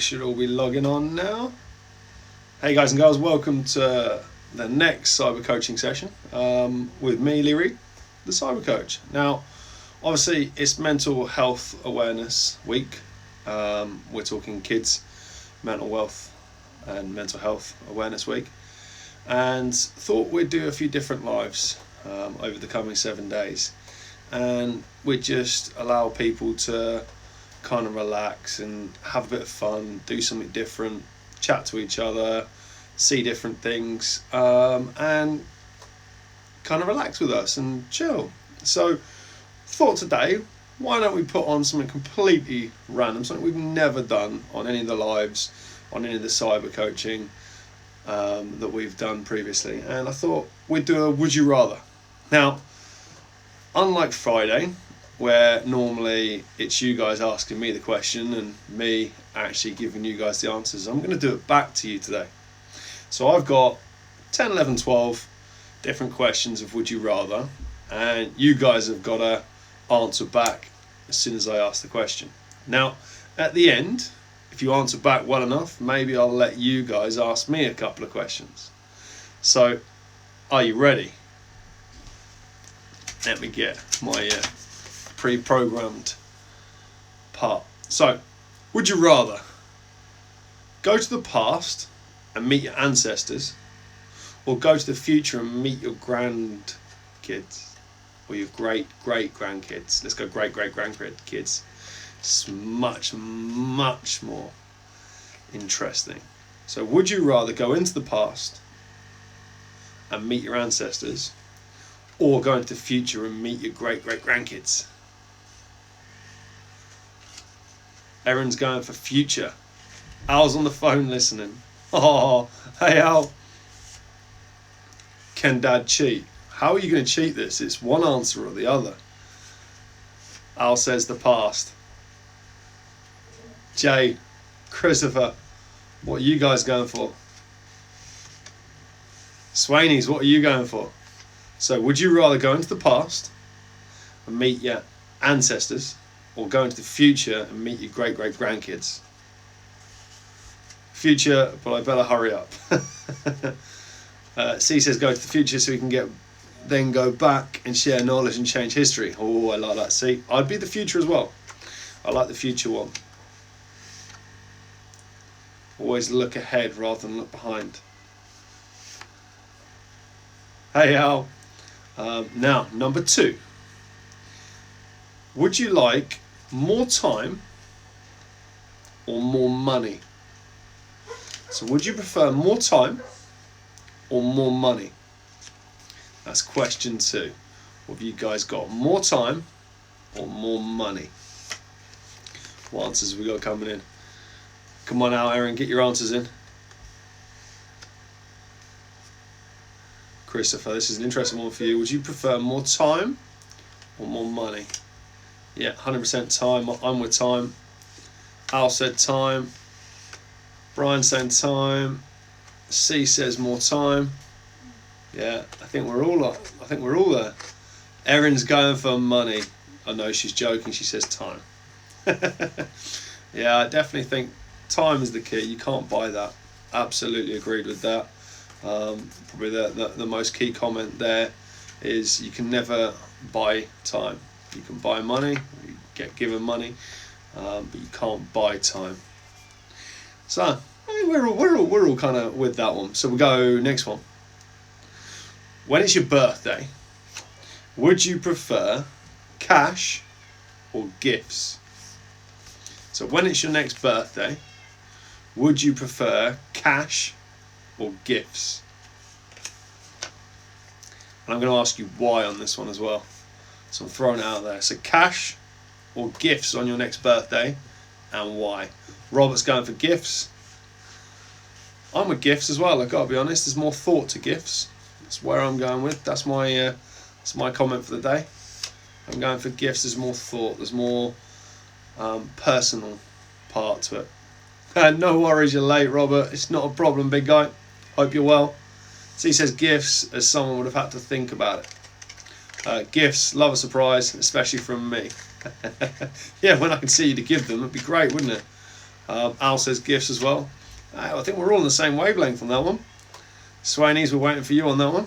should all be logging on now. Hey guys and girls, welcome to the next cyber coaching session with me, Lee Reed, the cyber coach. Now, obviously, it's Mental Health Awareness Week. We're talking kids' mental wealth and mental health awareness week, and thought we'd do a few different lives over the coming 7 days, and we'd just allow people to kind of relax and have a bit of fun, do something different, chat to each other, see different things, and kind of relax with us and chill. So thought today, why don't we put on something completely random, something we've never done on any of the lives, on any of the cyber coaching that we've done previously. And I thought we'd do a would you rather. Now, unlike Friday, where normally it's you guys asking me the question and me actually giving you guys the answers, I'm going to do it back to you today. So I've got 10, 11, 12 different questions of would you rather, and you guys have got to answer back as soon as I ask the question. Now, at the end, if you answer back well enough, maybe I'll let you guys ask me a couple of questions. So, are you ready? Let me get my pre-programmed part. So, would you rather go to the past and meet your ancestors, or go to the future and meet your grandkids, or your great-great-grandkids? Let's go great-great-grandkids. It's much more interesting. So would you rather go into the past and meet your ancestors, or go into the future and meet your great-great-grandkids? Erin's going for future. Al's on the phone listening. Oh, hey Al. Can Dad cheat? How are you going to cheat this? It's one answer or the other. Al says the past. Jay, Christopher, what are you guys going for? Swainies, what are you going for? So would you rather go into the past and meet your ancestors, or go into the future and meet your great-great-grandkids? Future, but I better hurry up. C says go to the future so we can then go back and share knowledge and change history. Oh, I like that. See, I'd be the future as well. I like the future one. Always look ahead rather than look behind. Hey Al. Now, number 2. Would you like more time or more money? So would you prefer more time or more money? That's question 2. What have you guys got? More time or more money? What answers have we got coming in? Come on out, Erin, get your answers in. Christopher, this is an interesting one for you. Would you prefer more time or more money? Yeah, 100% time. I'm with time. Al said time. Brian saying time. C says more time. Yeah, I think we're all there. Erin's going for money. I know she's joking. She says time. Yeah, I definitely think time is the key. You can't buy that. Absolutely agreed with that. Probably the most key comment there is you can never buy time. You can buy money, you get given money, but you can't buy time. So I mean, we're all kind of with that one. So we'll go next one. When it's your birthday, would you prefer cash or gifts? So when it's your next birthday, would you prefer cash or gifts? And I'm going to ask you why on this one as well. So I'm throwing it out there. So cash or gifts on your next birthday, and why? Robert's going for gifts. I'm with gifts as well. I've got to be honest. There's more thought to gifts. That's where I'm going with. That's my comment for the day. I'm going for gifts. There's more thought. There's more personal part to it. No worries, you're late, Robert. It's not a problem, big guy. Hope you're well. So he says gifts, as someone would have had to think about it. Gifts, love a surprise, especially from me. Yeah, when I can see you to give them, it'd be great, wouldn't it? Al says gifts as well. I think we're all on the same wavelength on that one. Swainies, we're waiting for you on that one.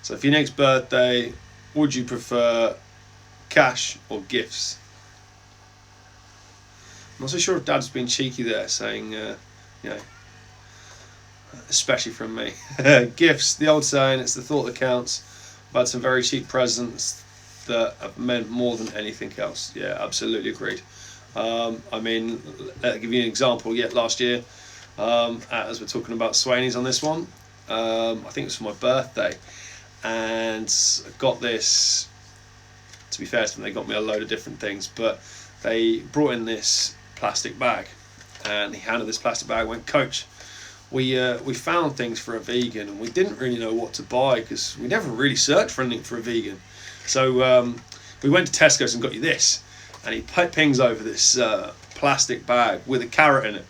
So for your next birthday, would you prefer cash or gifts? I'm not so sure if Dad's been cheeky there, saying, especially from me. Gifts, the old saying, it's the thought that counts. I've had some very cheap presents that have meant more than anything else. Yeah, absolutely agreed. I mean, I'll give you an example. Last year, as we're talking about Swainies on this one, I think it was for my birthday, and I got this. To be fair to them, they got me a load of different things, but they brought in this plastic bag, and he handed this plastic bag. Went, Coach, we found things for a vegan, and we didn't really know what to buy because we never really searched for anything for a vegan. So we went to Tesco's and got you this, and he pings over this plastic bag with a carrot in it.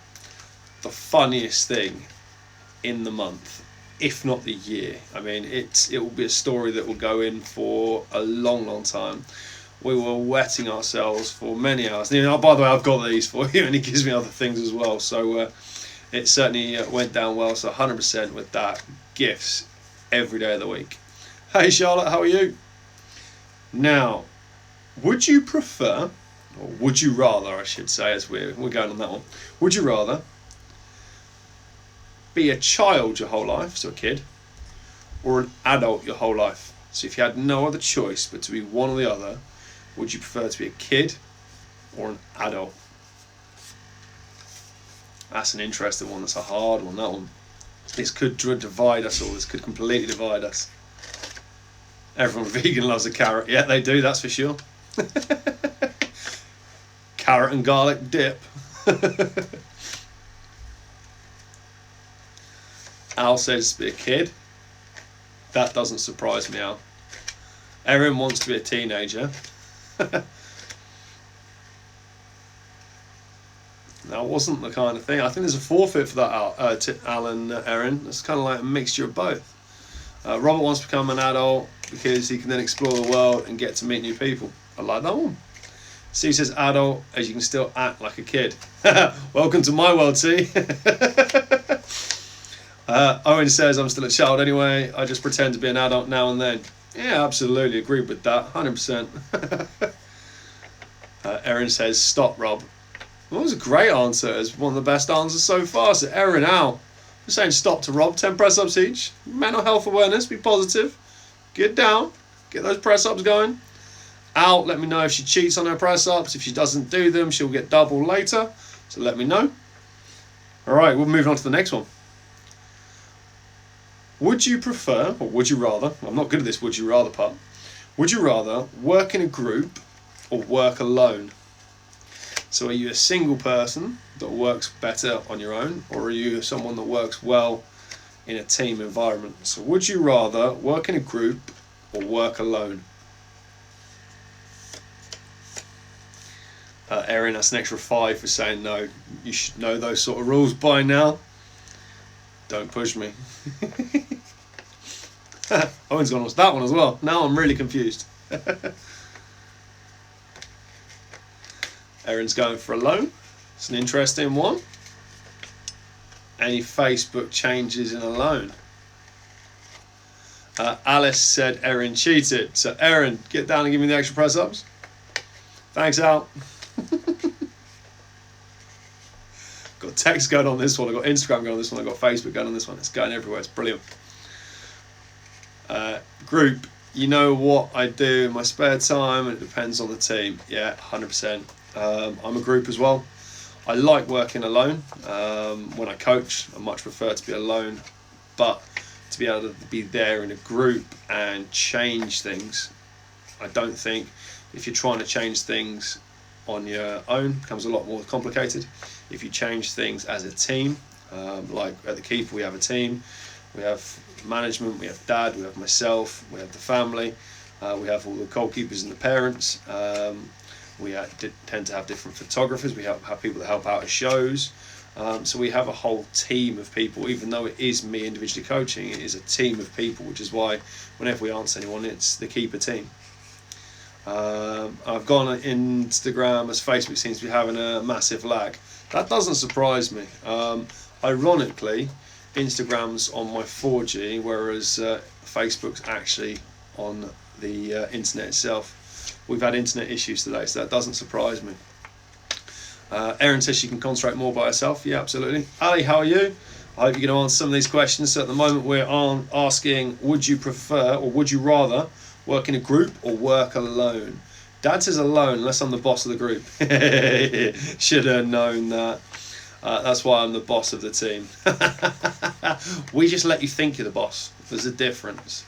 The funniest thing in the month, if not the year. I mean, it will be a story that will go in for a long, long time. We were wetting ourselves for many hours. By the way, I've got these for you, and he gives me other things as well. So it certainly went down well. So 100% with that. Gifts every day of the week. Hey Charlotte, how are you? Now, would you prefer, or would you rather, I should say, as we're going on that one, would you rather be a child your whole life, so a kid, or an adult your whole life? So if you had no other choice but to be one or the other, would you prefer to be a kid or an adult? That's an interesting one. That's a hard one, that one. This could divide us all. This could completely divide us. Everyone vegan loves a carrot. Yeah, they do, that's for sure. Carrot and garlic dip. Al says to be a kid. That doesn't surprise me, Al. Erin wants to be a teenager. That wasn't the kind of thing. I think there's a forfeit for that, Al and Erin. It's kind of like a mixture of both. Robert wants to become an adult because he can then explore the world and get to meet new people. I like that one. Steve says adult, as you can still act like a kid. Welcome to my world, T. Owen says I'm still a child anyway. I just pretend to be an adult now and then. Yeah, absolutely. Agree with that. 100%. Erin says stop, Rob. Well, that was a great answer. It's one of the best answers so far. So Erin, Al, we're saying stop to Rob. 10 press-ups each. Mental health awareness. Be positive. Get down. Get those press-ups going. Al, let me know if she cheats on her press-ups. If she doesn't do them, she'll get double later. So let me know. All right, we'll move on to the next one. Would you prefer, or would you rather, I'm not good at this would you rather part, would you rather work in a group or work alone? So are you a single person that works better on your own, or are you someone that works well in a team environment? So would you rather work in a group or work alone? Erin, that's an extra 5 for saying no. You should know those sort of rules by now. Don't push me. Owen's gone watch that one as well. Now I'm really confused. Erin's going for alone. It's an interesting one. Any Facebook changes in alone? Alice said Erin cheated. So Erin, get down and give me the extra press ups. Thanks, Al. Got text going on this one. I've got Instagram going on this one. I've got Facebook going on this one. It's going everywhere. It's brilliant. Group, you know what I do in my spare time, and it depends on the team. Yeah, 100%. I'm a group as well. I like working alone. When I coach, I much prefer to be alone, but to be able to be there in a group and change things, I don't think if you're trying to change things on your own, it becomes a lot more complicated. If you change things as a team, like at the Keeper, we have a team. We have management, we have Dad, we have myself, we have the family, we have all the goalkeepers and the parents. We tend to have different photographers. We have people that help out at shows. So we have a whole team of people. Even though it is me individually coaching, it is a team of people, which is why whenever we answer anyone, it's the Keeper team. I've gone on Instagram as Facebook seems to be having a massive lag. That doesn't surprise me. Ironically, Instagram's on my 4G, whereas Facebook's actually on the internet itself. We've had internet issues today, so that doesn't surprise me. Erin says she can concentrate more by herself. Yeah, absolutely. Ali, how are you? I hope you're going to answer some of these questions. So at the moment we're asking, would you prefer or would you rather work in a group or work alone? Dad says alone, unless I'm the boss of the group. Should have known that. That's why I'm the boss of the team. We just let you think you're the boss. There's a difference.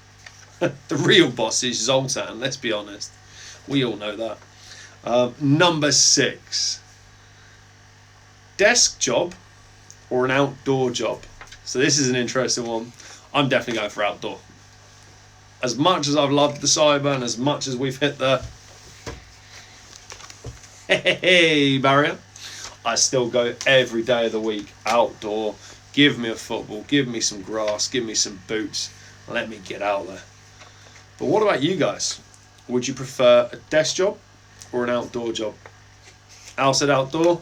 The real boss is Zoltan, let's be honest. We all know that. Number 6. Desk job or an outdoor job? So this is an interesting one. I'm definitely going for outdoor. As much as I've loved the cyber and as much as we've hit the barrier, I still go every day of the week outdoor. Give me a football, give me some grass, give me some boots, let me get out there. But what about you guys? Would you prefer a desk job or an outdoor job? Al said outdoor.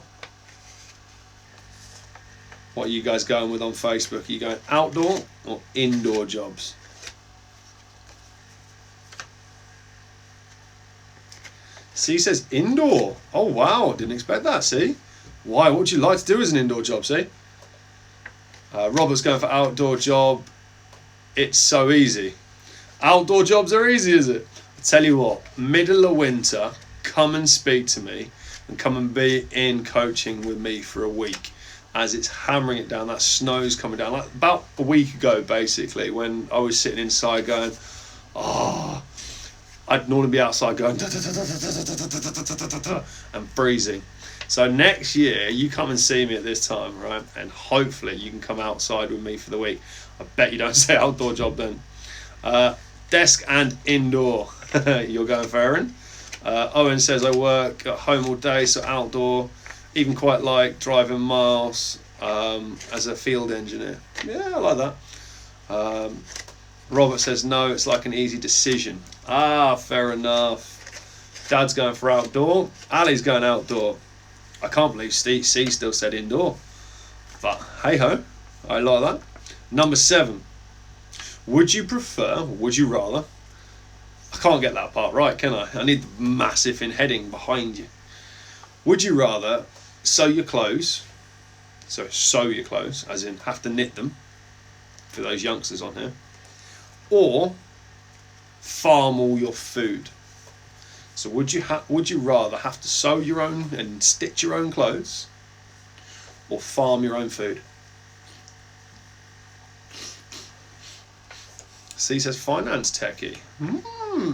What are you guys going with on Facebook? Are you going outdoor or indoor jobs? C says indoor. Oh wow, didn't expect that, see? Why? What would you like to do as an indoor job, see? Robert's going for outdoor job. It's so easy. Outdoor jobs are easy, is it? I tell you what, middle of winter, come and speak to me and come and be in coaching with me for a week as it's hammering it down. That snow's coming down. Like about a week ago, basically, when I was sitting inside going, oh, I'd normally be outside going and freezing. So next year, you come and see me at this time, right? And hopefully you can come outside with me for the week. I bet you don't say outdoor job then. Desk and indoor. You're going for Erin. Owen says I work at home all day, so outdoor. Even quite like driving miles as a field engineer. Yeah, I like that. Robert says no, it's like an easy decision. Ah, fair enough. Dad's going for outdoor. Ali's going outdoor. I can't believe C still said indoor. But hey ho, I like that. Number 7. Would you prefer, or would you rather? I can't get that part right, can I? I need the massive in heading behind you. Would you rather sew your clothes, so sew your clothes, as in have to knit them, for those youngsters on here, or farm all your food? So would you rather have to sew your own and stitch your own clothes, or farm your own food? C says finance techie.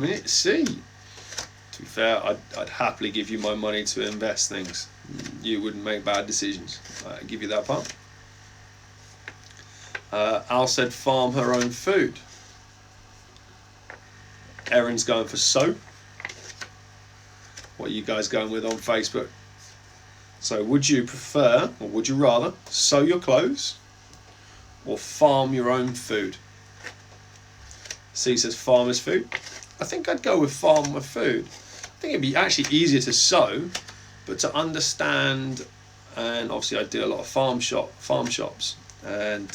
It's C. To be fair, I'd happily give you my money to invest things. You wouldn't make bad decisions. I give you that part. Al said farm her own food. Erin's going for sew. What are you guys going with on Facebook? So would you prefer, or would you rather, sew your clothes or farm your own food? C says farmer's food. I think I'd go with farm my food. I think it'd be actually easier to sew, but to understand, and obviously I do a lot of farm shops, and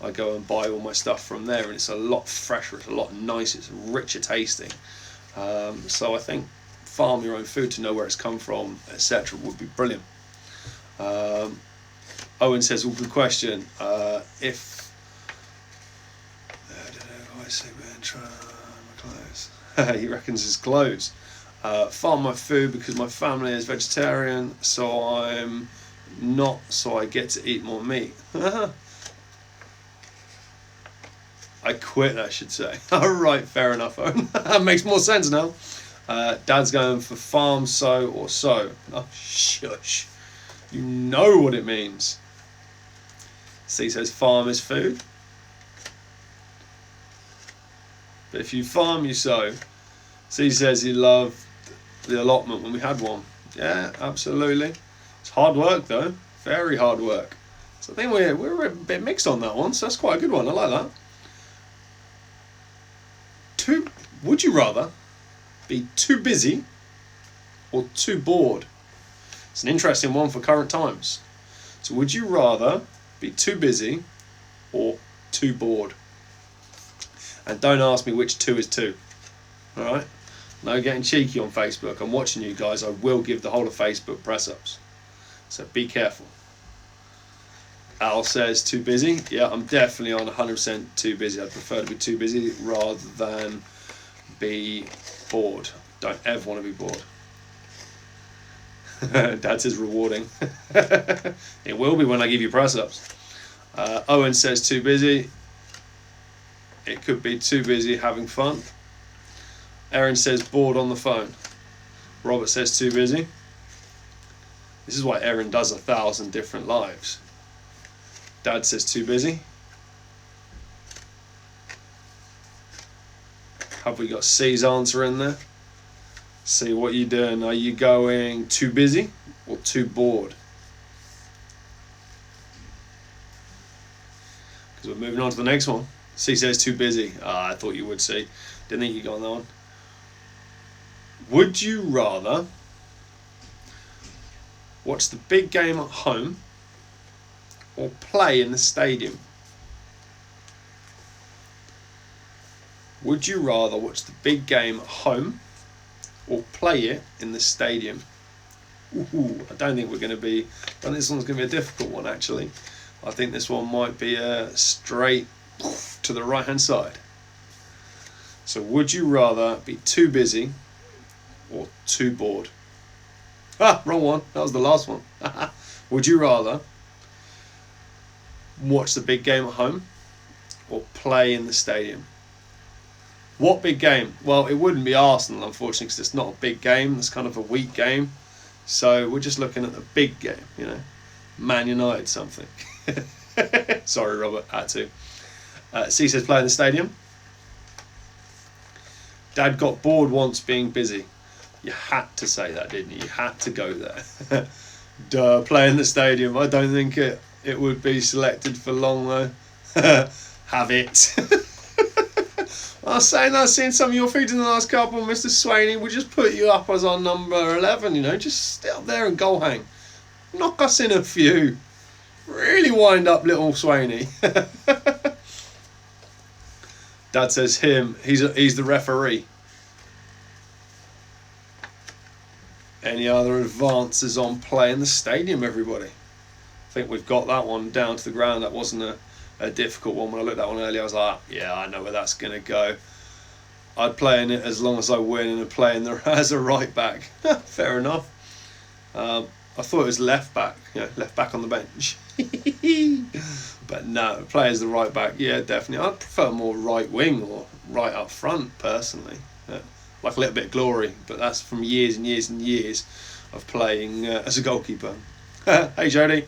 I go and buy all my stuff from there, and it's a lot fresher, it's a lot nicer, it's richer tasting. So I think farm your own food to know where it's come from, etc. would be brilliant. Owen says, well, good question. If I say try my clothes. He reckons his clothes. Farm my food because my family is vegetarian, so I'm not, so I get to eat more meat. I quit, I should say. Alright, fair enough, Owen. That makes more sense now. Dad's going for farm, sow, or sow. Oh, shush. You know what it means. C says farm is food. But if you farm, you sow. C says he loved the allotment when we had one. Yeah, absolutely. It's hard work though. Very hard work. So I think we're a bit mixed on that one, so that's quite a good one. I like that. 2. Would you rather be too busy or too bored? It's an interesting one for current times. So would you rather be too busy or too bored? And don't ask me which two is two. Alright? No getting cheeky on Facebook. I'm watching you guys. I will give the whole of Facebook press-ups. So be careful. Al says too busy. Yeah, I'm definitely on 100% too busy. I'd prefer to be too busy rather than be bored. Don't ever want to be bored. That is rewarding. It will be when I give you press-ups. Owen says too busy. It could be too busy having fun. Erin says bored on the phone. Robert says too busy. This is why Erin does 1,000 different lives. Dad says too busy. Have we got C's answer in there? See, what are you doing? Are you going too busy or too bored? Because we're moving on to the next one. C says too busy. I thought you would, see. Didn't think you'd go on that one. Would you rather watch the big game at home or play in the stadium? Would you rather watch the big game at home or play it in the stadium? Ooh, I don't think we're going to be... I think this one's going to be a difficult one, actually. I think this one might be straight to the right-hand side. So would you rather be too busy or too bored? Wrong one. That was the last one. Would you rather watch the big game at home or play in the stadium? What big game? Well, it wouldn't be Arsenal, unfortunately, because it's not a big game. It's kind of a weak game. So we're just looking at the big game, you know. Man United something. Sorry, Robert, had to. C says play in the stadium. Dad got bored once being busy. You had to say that, didn't you? You had to go there. Duh, play in the stadium. I don't think it would be selected for long, though. Have it. I was saying I've seen some of your feet in the last couple, Mr. Swaney. We'll just put you up as our number 11, you know. Just stay up there and goal hang. Knock us in a few. Really wind up little Swaney. Dad says him. He's the referee. Any other advances on play in the stadium, everybody? I think we've got that one down to the ground. That wasn't a difficult one. When I looked at that one earlier, I was like, yeah, I know where that's going to go. I'd play in it as long as I win and play in there as a right back. Fair enough. I thought it was left back. Left back on the bench. But no, play as the right back. Yeah, definitely. I'd prefer more right wing or right up front, personally. Like a little bit of glory, but that's from years and years and years of playing as a goalkeeper. Hey, Jody.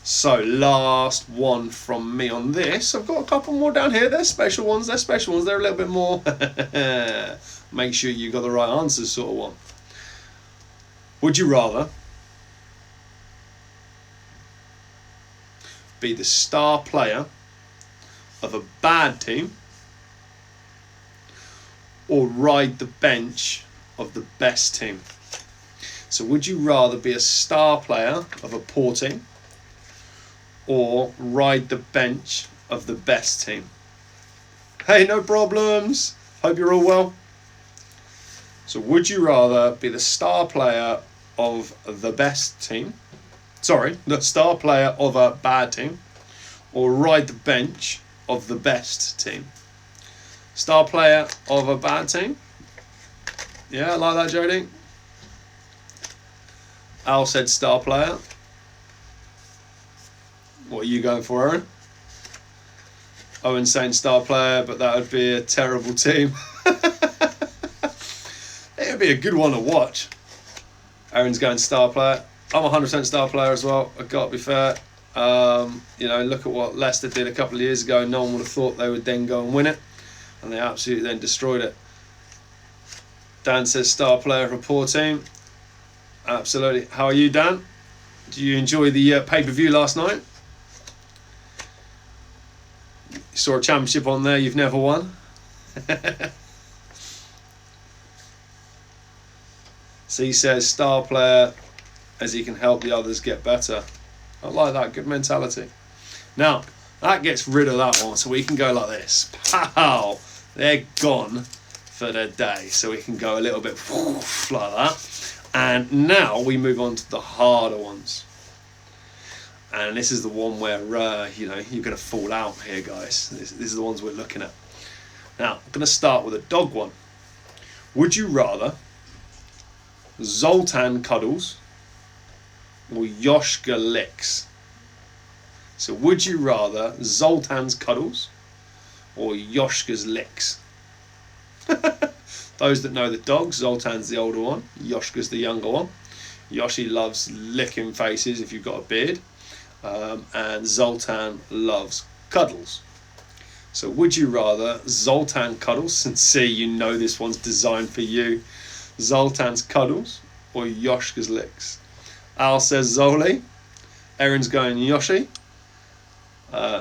So, last one from me on this. I've got a couple more down here. They're special ones. They're special ones. They're a little bit more make sure you got the right answers sort of one. Would you rather be the star player of a bad team or ride the bench of the best team? So would you rather be a star player of a poor team or ride the bench of the best team? Hey, no problems. Hope you're all well. So would you rather be the star player of the best team? Sorry, the star player of a bad team or ride the bench of the best team? Star player of a bad team. Yeah, I like that, Jody. Al said star player. What are you going for, Aaron? Owen's saying star player, but that would be a terrible team. It would be a good one to watch. Aaron's going star player. I'm 100% star player as well. I've got to be fair. Look at what Leicester did a couple of years ago. No one would have thought they would then go and win it. And they absolutely then destroyed it. Dan says star player of a poor team. Absolutely. How are you, Dan? Did you enjoy the pay-per-view last night? You saw a championship on there you've never won. C says star player as he can help the others get better. I like that, good mentality. Now, that gets rid of that one, so we can go like this. Pow! They're gone for the day. So we can go a little bit like that. And now we move on to the harder ones. And this is the one where, you're going to fall out here, guys. These are the ones we're looking at. Now, I'm going to start with a dog one. Would you rather Zoltan cuddles or Yoshka licks? So would you rather Zoltan's cuddles or Yoshka's licks? Those that know the dog, Zoltan's the older one, Yoshka's the younger one. Yoshi loves licking faces if you've got a beard, and Zoltan loves cuddles. So would you rather Zoltan cuddles, and see, you know this one's designed for you, Zoltan's cuddles or Yoshka's licks? Al says Zoli, Erin's going Yoshi,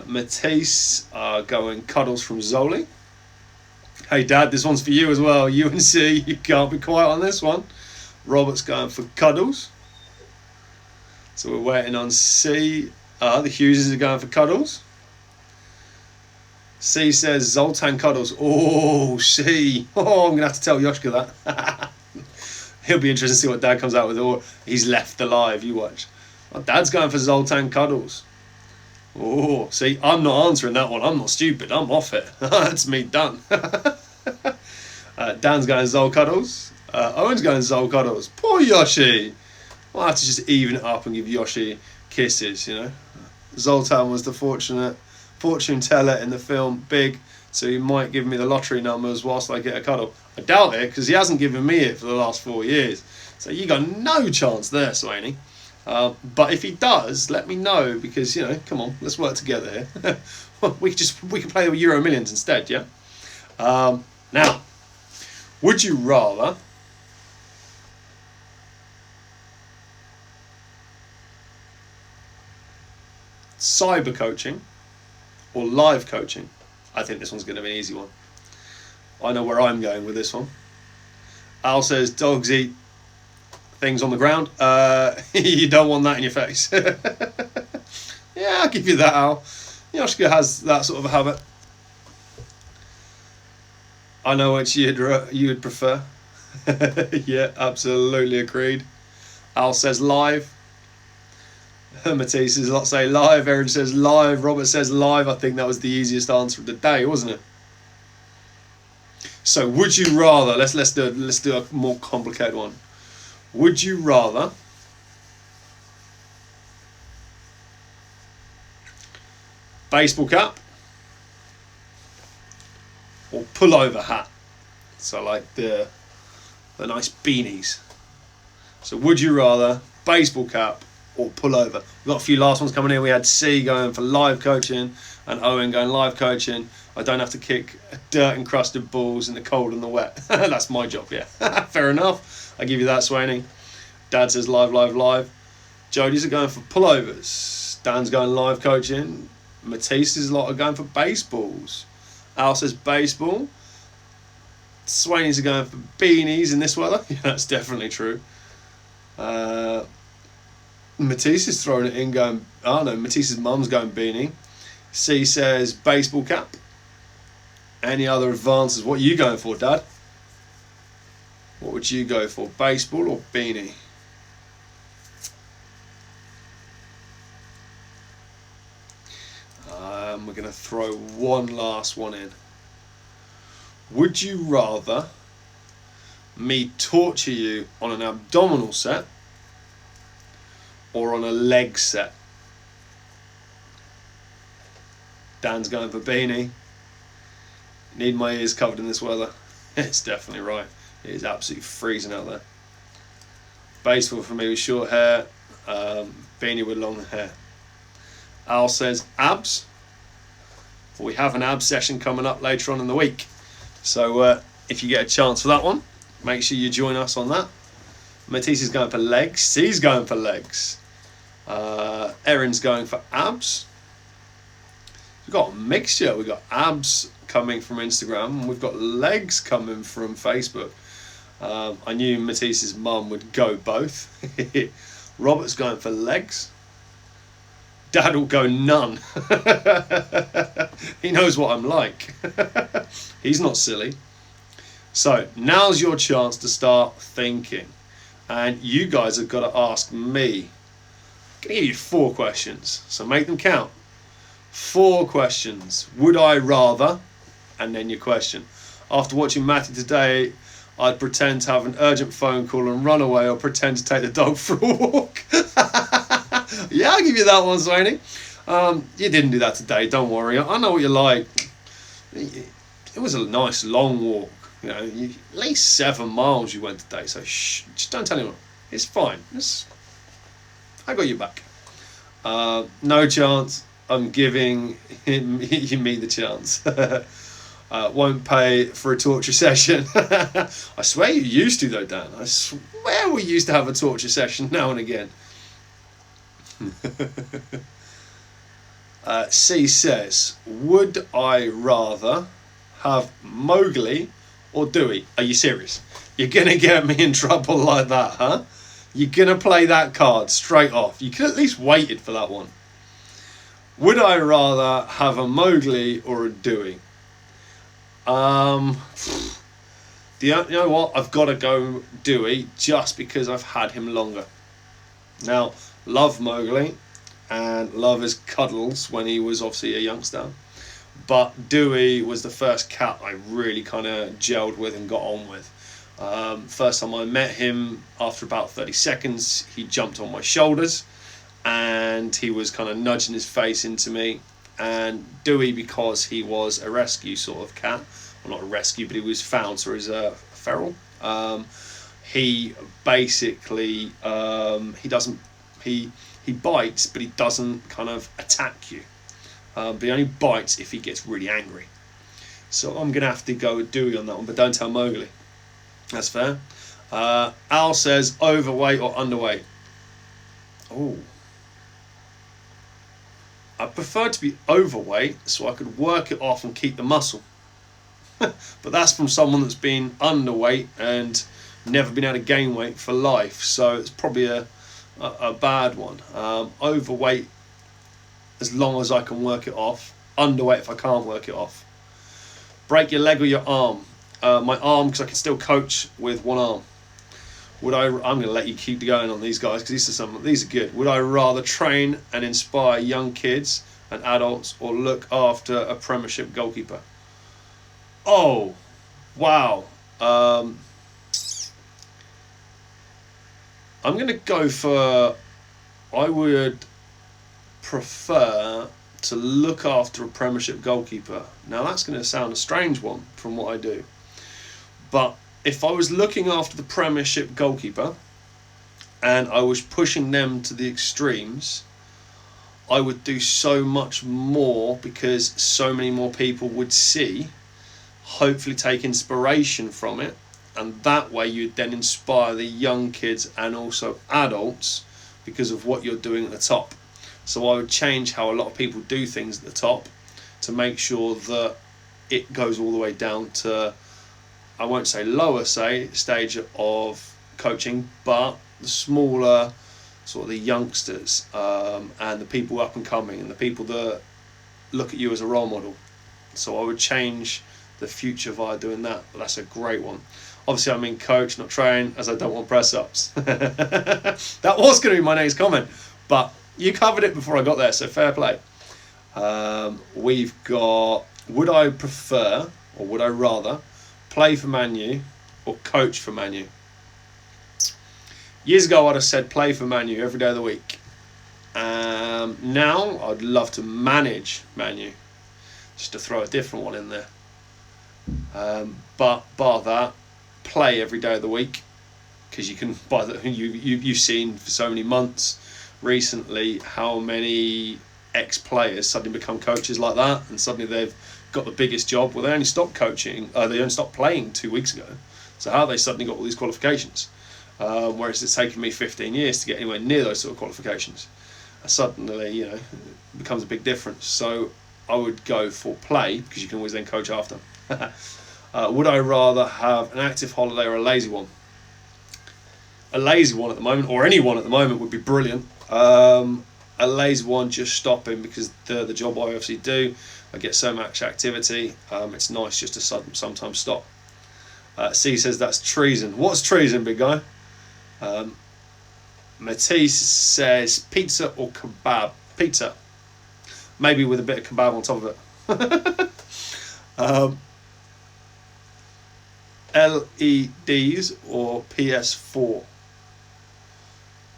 Matisse are going cuddles from Zoli. Hey Dad, this one's for you as well. You and C, you can't be quiet on this one. Robert's going for cuddles. So we're waiting on C. The Hugheses are going for cuddles. C says Zoltan cuddles. Oh, C. Oh, I'm going to have to tell Yoshka that. He'll be interested to see what Dad comes out with. Or he's left alive, you watch. Well, Dad's going for Zoltan cuddles. Oh, see, I'm not answering that one. I'm not stupid. I'm off it. That's me done. Dan's going Zol cuddles. Owen's going Zol cuddles. Poor Yoshi. We'll have to just even it up and give Yoshi kisses, you know. Zoltan was the fortune teller in the film Big, so he might give me the lottery numbers whilst I get a cuddle. I doubt it, because he hasn't given me it for the last 4 years. So you got no chance there, Swaney. But if he does, let me know, because, you know, come on, let's work together here. we can play with Euro Millions instead, yeah? Now, would you rather cyber coaching or live coaching? I think this one's going to be an easy one. I know where I'm going with this one. Al says dogs eat things on the ground. You don't want that in your face. Yeah, I'll give you that, Al. Yoshka has that sort of habit. I know which you would prefer. Yeah, absolutely agreed. Al says live. Matisse says say live. Erin says live. Robert says live. I think that was the easiest answer of the day, wasn't it? So would you rather, let's do a more complicated one. Would you rather baseball cap or pullover hat? So like the nice beanies. So would you rather baseball cap or pullover? We've got a few last ones coming in. We had C going for live coaching and Owen going live coaching. I don't have to kick dirt encrusted balls in the cold and the wet. That's my job, yeah. Fair enough. I give you that, Swaney. Dad says live, live, live. Jody's are going for pullovers. Dan's going live coaching. Matisse's lot are going for baseballs. Al says baseball. Swaney's are going for beanies in this weather. Yeah, that's definitely true. Matisse is throwing it in going, oh no, Matisse's mum's going beanie. C says baseball cap. Any other advances? What are you going for, Dad? What would you go for, baseball or beanie? We're going to throw one last one in. Would you rather me torture you on an abdominal set or on a leg set? Dan's going for beanie. Need my ears covered in this weather. It's definitely right. It is absolutely freezing out there. Baseball for me with short hair. Beanie with long hair. Al says abs. We have an abs session coming up later on in the week. So if you get a chance for that one, make sure you join us on that. Matisse is going for legs. C's going for legs. Erin's going for abs. We've got a mixture. We've got abs coming from Instagram and we've got legs coming from Facebook. I knew Matisse's mum would go both. Robert's going for legs. Dad will go none. He knows what I'm like. He's not silly. So now's your chance to start thinking. And you guys have got to ask me. I'm going to give you 4 questions. So make them count. 4 questions. Would I rather? And then your question. After watching Matty today, I'd pretend to have an urgent phone call and run away, or pretend to take the dog for a walk. Yeah, I'll give you that one, Swaney. You didn't do that today, don't worry. I know what you're like. It was a nice long walk. You know, at least 7 miles you went today, so shh, just don't tell anyone. It's fine. I got you back. No chance. I'm giving me the chance. Won't pay for a torture session. I swear you used to though, Dan. I swear we used to have a torture session now and again. C says, would I rather have Mowgli or Dewey? Are you serious? You're going to get me in trouble like that, huh? You're going to play that card straight off. You could at least waited for that one. Would I rather have a Mowgli or a Dewey? You know what? I've got to go Dewey just because I've had him longer. Now, love Mowgli and love his cuddles when he was obviously a youngster. But Dewey was the first cat I really kind of gelled with and got on with. First time I met him, after about 30 seconds, he jumped on my shoulders and he was kind of nudging his face into me. And Dewey, because he was a rescue sort of cat, well, not a rescue, but he was found, so he's a feral. He basically he bites, but he doesn't kind of attack you. But he only bites if he gets really angry. So I'm gonna have to go with Dewey on that one, but don't tell Mowgli. That's fair. Al says overweight or underweight. Oh. I prefer to be overweight so I could work it off and keep the muscle. But that's from someone that's been underweight and never been able to gain weight for life. So it's probably a bad one. Overweight as long as I can work it off. Underweight if I can't work it off. Break your leg or your arm. My arm, because I can still coach with one arm. I'm going to let you keep going on these guys because these are good. Would I rather train and inspire young kids and adults or look after a Premiership goalkeeper? Oh, wow. I'm going to go for, I would prefer to look after a Premiership goalkeeper. Now that's going to sound a strange one from what I do. But if I was looking after the Premiership goalkeeper and I was pushing them to the extremes, I would do so much more because so many more people would see, hopefully take inspiration from it, and that way you'd then inspire the young kids and also adults because of what you're doing at the top. So I would change how a lot of people do things at the top to make sure that it goes all the way down to, I won't say lower stage of coaching, but the smaller sort of the youngsters and the people up and coming and the people that look at you as a role model. So I would change the future via doing that. But that's a great one. Obviously I mean coach, not train, as I don't want press ups. That was going to be my next comment, but you covered it before I got there, so fair play. We've got, would I prefer or would I rather play for Man U or coach for Man U? Years ago I'd have said play for Man U every day of the week. Now I'd love to manage Man U, just to throw a different one in there. But bar that, play every day of the week, because you can, you've seen for so many months recently how many ex-players suddenly become coaches like that, and suddenly they've got the biggest job. Well, they only stopped coaching, they only stopped playing 2 weeks ago. So how have they suddenly got all these qualifications? Whereas it's taken me 15 years to get anywhere near those sort of qualifications. And suddenly, it becomes a big difference. So I would go for play, because you can always then coach after. Would I rather have an active holiday or a lazy one? A lazy one at the moment, or any one at the moment, would be brilliant. A lazy one, just stopping, because the job I obviously do, I get so much activity. It's nice just to sometimes stop. C says that's treason. What's treason, big guy? Matisse says pizza or kebab. Pizza, maybe with a bit of kebab on top of it. LEDs or PS4?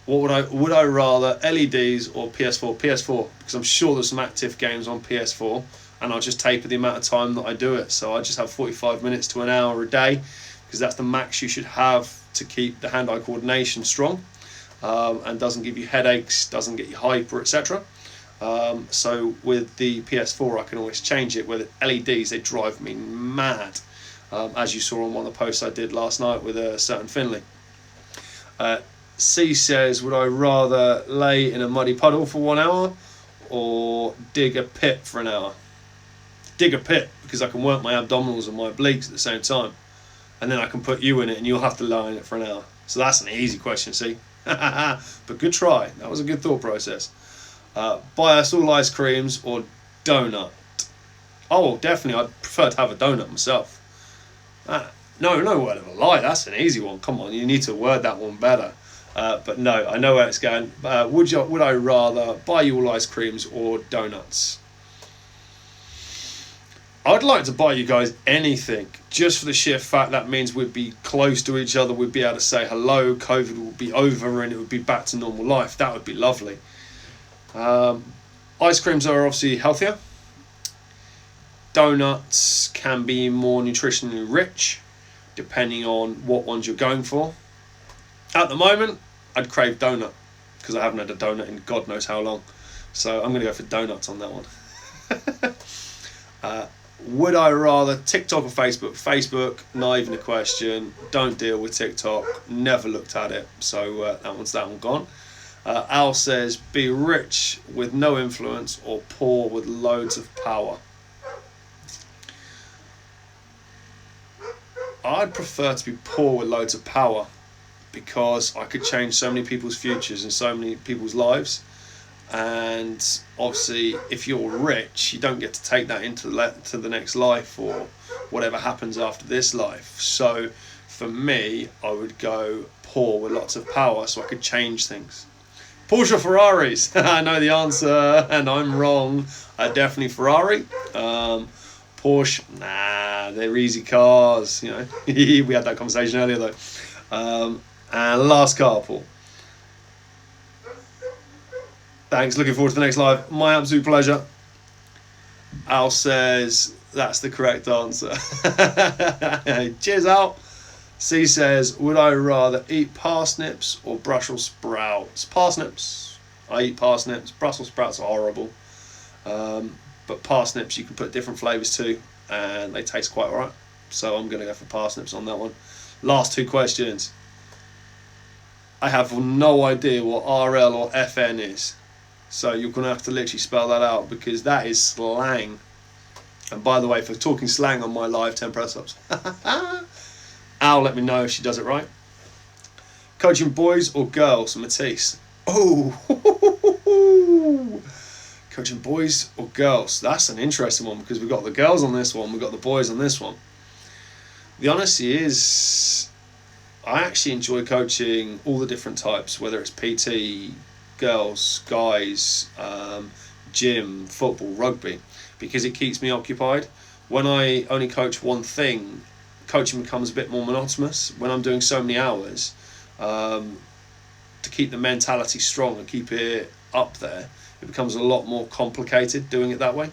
What would I rather, LEDs or PS4? PS4, because I'm sure there's some active games on PS4, and I'll just taper the amount of time that I do it. So I just have 45 minutes to an hour a day, because that's the max you should have to keep the hand-eye coordination strong, and doesn't give you headaches, doesn't get you hyper, etc. So with the PS4, I can always change it. With LEDs, they drive me mad. As you saw on one of the posts I did last night with a certain Finley. C says, would I rather lay in a muddy puddle for 1 hour or dig a pit for an hour? Dig a pit, because I can work my abdominals and my obliques at the same time, and then I can put you in it and you'll have to lie in it for an hour. So that's an easy question, see? But good try. That was a good thought process. Buy us all ice creams or donut? Oh, definitely, I'd prefer to have a donut myself. No word of a lie, that's an easy one. Come on, you need to word that one better. But no, I know where it's going. Would I rather buy you all ice creams or donuts? I'd like to buy you guys anything, just for the sheer fact that means we'd be close to each other, we'd be able to say hello, COVID would be over and it would be back to normal life. That would be lovely. Ice creams are obviously healthier. Donuts can be more nutritionally rich, depending on what ones you're going for. At the moment, I'd crave donut, because I haven't had a donut in God knows how long. So I'm going to go for donuts on that one. Would I rather TikTok or Facebook? Facebook, not even a question. Don't deal with TikTok. Never looked at it. So that one gone. Al says, be rich with no influence or poor with loads of power. I'd prefer to be poor with loads of power, because I could change so many people's futures and so many people's lives. And obviously, if you're rich, you don't get to take that into the next life or whatever happens after this life. So for me, I would go poor with lots of power, so I could change things. Porsche or Ferraris? I know the answer, and I'm wrong. Definitely Ferrari. Porsche, nah, they're easy cars, you know. We had that conversation earlier though. And last car, Paul. Thanks, looking forward to the next live. My absolute pleasure. Al says that's the correct answer. Cheers, Al. C says, would I rather eat parsnips or Brussels sprouts? Parsnips. I eat parsnips. Brussels sprouts are horrible. But parsnips you can put different flavours to, and they taste quite alright. So I'm going to go for parsnips on that one. Last two questions. I have no idea what RL or FN is. So you're going to have to literally spell that out, because that is slang. And by the way, for talking slang on my live, 10 press-ups. Al, let me know if she does it right. Coaching boys or girls? Matisse. Oh, coaching boys or girls? That's an interesting one, because we've got the girls on this one, we've got the boys on this one. The honesty is, I actually enjoy coaching all the different types, whether it's PT, girls, guys, gym, football, rugby, because it keeps me occupied. When I only coach one thing, coaching becomes a bit more monotonous. When I'm doing so many hours, to keep the mentality strong and keep it up there, it becomes a lot more complicated doing it that way.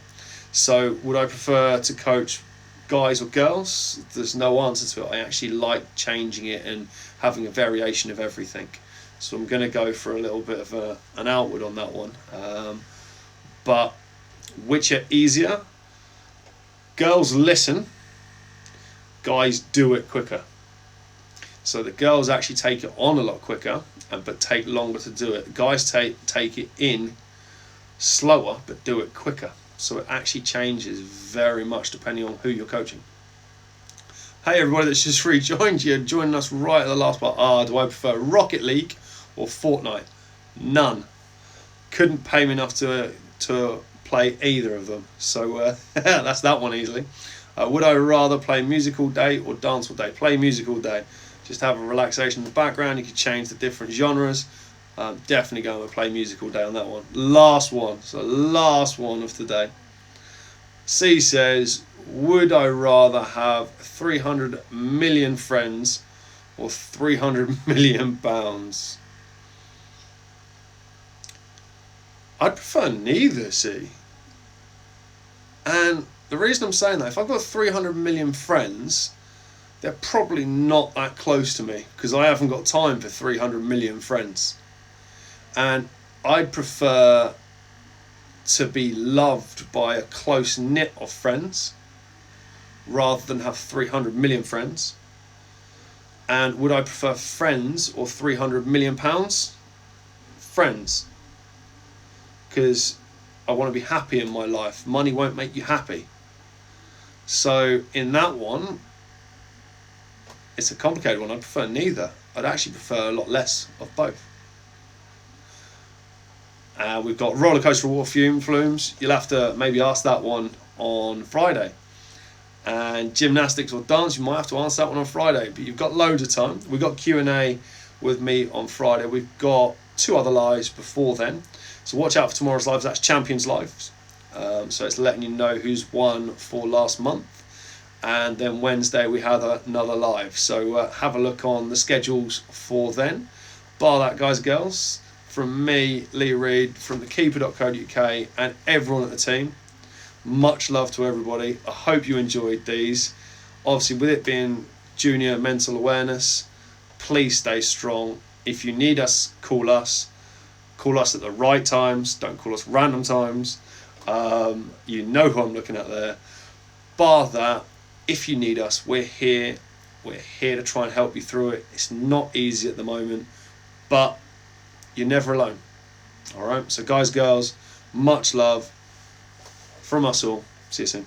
So would I prefer to coach guys or girls? There's no answer to it. I actually like changing it and having a variation of everything. So I'm going to go for a little bit of an outward on that one. But which are easier? Girls listen, guys do it quicker. So the girls actually take it on a lot quicker, but take longer to do it. Guys take it in slower, but do it quicker. So it actually changes very much depending on who you're coaching. Hey everybody that's just rejoined you, joining us right at the last part. Do I prefer Rocket League or Fortnite? None. Couldn't pay me enough to play either of them. So that's that one easily. Would I rather play music all day or dance all day? Play music all day. Just have a relaxation in the background. You can change the different genres. Definitely going to play music all day on that one. Last one. So last one of today. C says, would I rather have 300 million friends or 300 million pounds? I'd prefer neither, see. And the reason I'm saying that, if I've got 300 million friends, they're probably not that close to me because I haven't got time for 300 million friends. And I'd prefer to be loved by a close knit of friends rather than have 300 million friends. And would I prefer friends or 300 million pounds? Friends. Because I want to be happy in my life. Money won't make you happy. So in that one, it's a complicated one. I prefer neither. I'd actually prefer a lot less of both. We've got roller coaster water flumes. You'll have to maybe ask that one on Friday. And gymnastics or dance, you might have to answer that one on Friday. But you've got loads of time. We've got Q&A with me on Friday. We've got 2 other lives before then. So watch out for tomorrow's lives. That's Champions Lives. So it's letting you know who's won for last month. And then Wednesday we have another live. So have a look on the schedules for then. Bar that, guys and girls. From me, Lee Reid, from thekeeper.co.uk and everyone at the team. Much love to everybody. I hope you enjoyed these. Obviously, with it being Junior Mental Awareness, please stay strong. If you need us, call us. Call us at the right times. Don't call us random times. You know who I'm looking at there. Bar that, if you need us, we're here. We're here to try and help you through it. It's not easy at the moment, but you're never alone. All right. So guys, girls, much love from us all. See you soon.